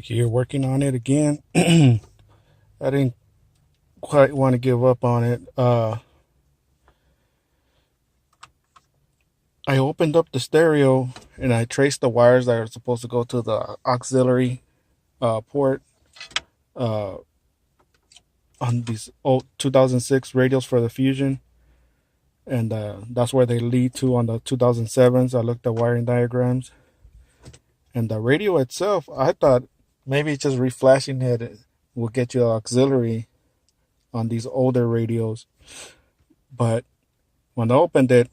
Here working on it again. I didn't quite want to give up on it. I opened up the stereo and I traced the wires that are supposed to go to the auxiliary port on these old 2006 radios for the Fusion. And that's where they lead to on the 2007s. I looked at wiring diagrams. And the radio itself, I thought maybe just reflashing it will get you auxiliary on these older radios. But when I opened it,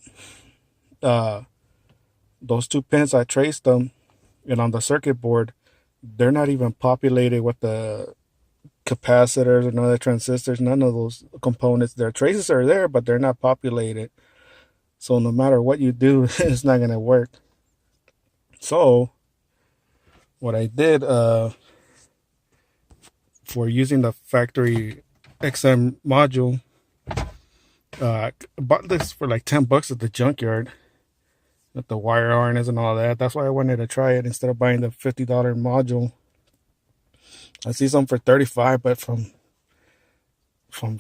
those two pins, I traced them, and on the circuit board, they're not even populated with the capacitors or none of the transistors, none of those components. Their traces are there, but they're not populated. So no matter what you do, it's not going to work. So what I did for using the factory XM module, I bought this for like $10 at the junkyard with the wire harness and all that. That's why I wanted to try it instead of buying the $50 module. I see some for $35, but from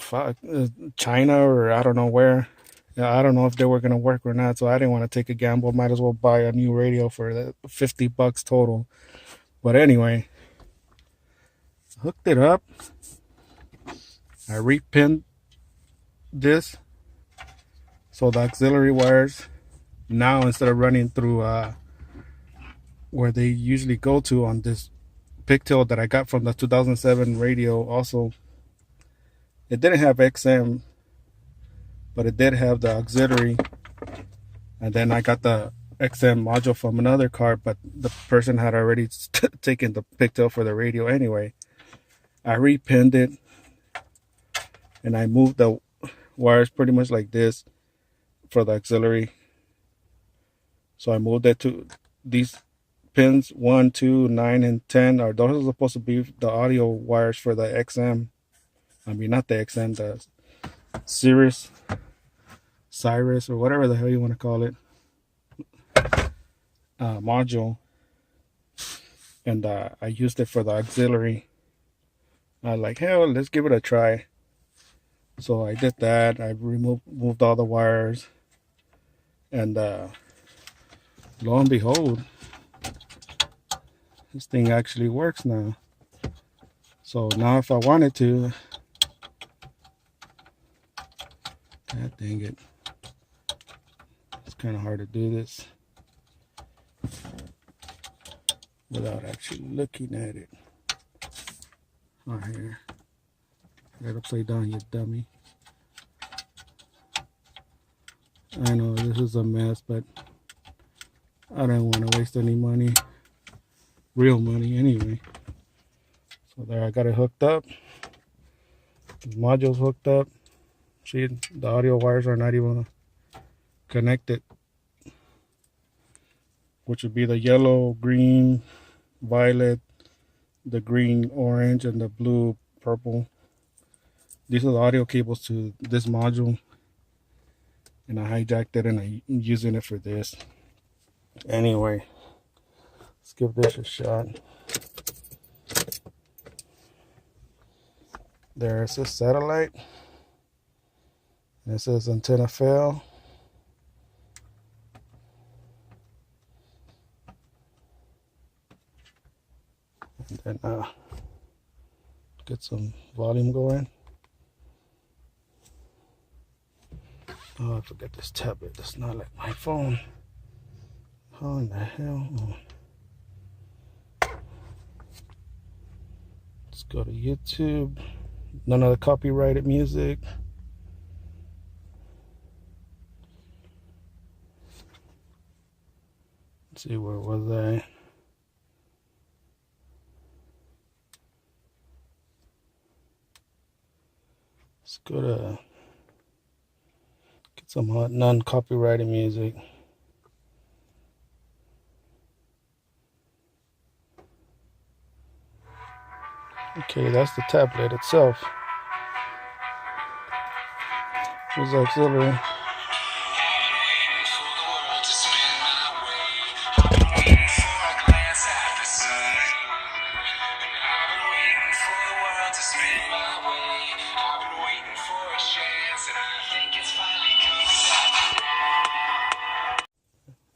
China or I don't know where. I don't know if they were going to work or not, so I didn't want to take a gamble. Might as well buy a new radio for the $50 total. But anyway, hooked it up. I repinned this so the auxiliary wires now, instead of running through where they usually go to on this pigtail that I got from the 2007 radio, also it didn't have XM, but it did have the auxiliary. And then I got the XM module from another car, but the person had already taken the pigtail for the radio anyway. I repinned it and I moved the wires pretty much like this for the auxiliary. So I moved it to these pins 1, 2, 9, and 10. Are those are supposed to be the audio wires for the XM. I mean, not the XM, the Cyrus, or whatever the hell you want to call it, module. And I used it for the auxiliary. I like, hell, let's give it a try. So I did that. I moved all the wires, and lo and behold, this thing actually works now. So now if I wanted to, god dang it, it's kind of hard to do this without actually looking at it. Oh, here, right upside down, you dummy. I know this is a mess, but I don't want to waste any money, real money anyway. So there, I got it hooked up. The module's hooked up. See, the audio wires are not even connected, which would be the yellow, green, violet, the green, orange, and the blue, purple. These are the audio cables to this module, and I hijacked it and I'm using it for this. Anyway, let's give this a shot. There it says satellite, and it says antenna fail. And then get some volume going. Oh, I forgot this tablet. That's not like my phone. How in the hell? Oh. Let's go to YouTube. None of the copyrighted music. Let's see, where was I? Let's go to get some non-copyrighted music. Okay, that's the tablet itself. Here's the auxiliary.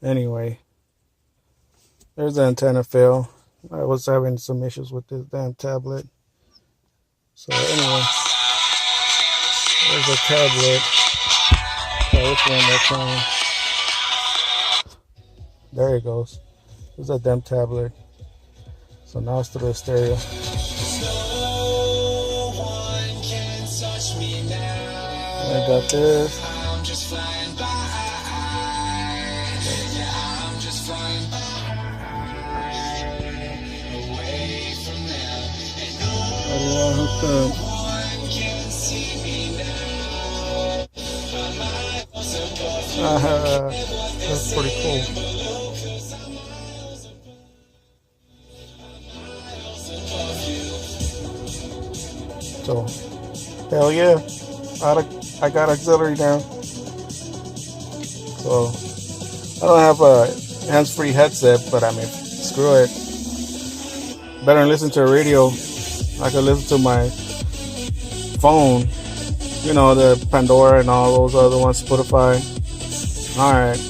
Anyway, there's the antenna fail. I was having some issues with this damn tablet. So anyway, there's a tablet. Oh, which one that's on? There it goes. There's a damn tablet. So now it's through the stereo. I got this. Hooked up. That's pretty cool. So, hell yeah, I got auxiliary now. So, I don't have a hands-free headset, but I mean, screw it. Better than listen to a radio. I can listen to my phone, you know, the Pandora and all those other ones, Spotify. Alright.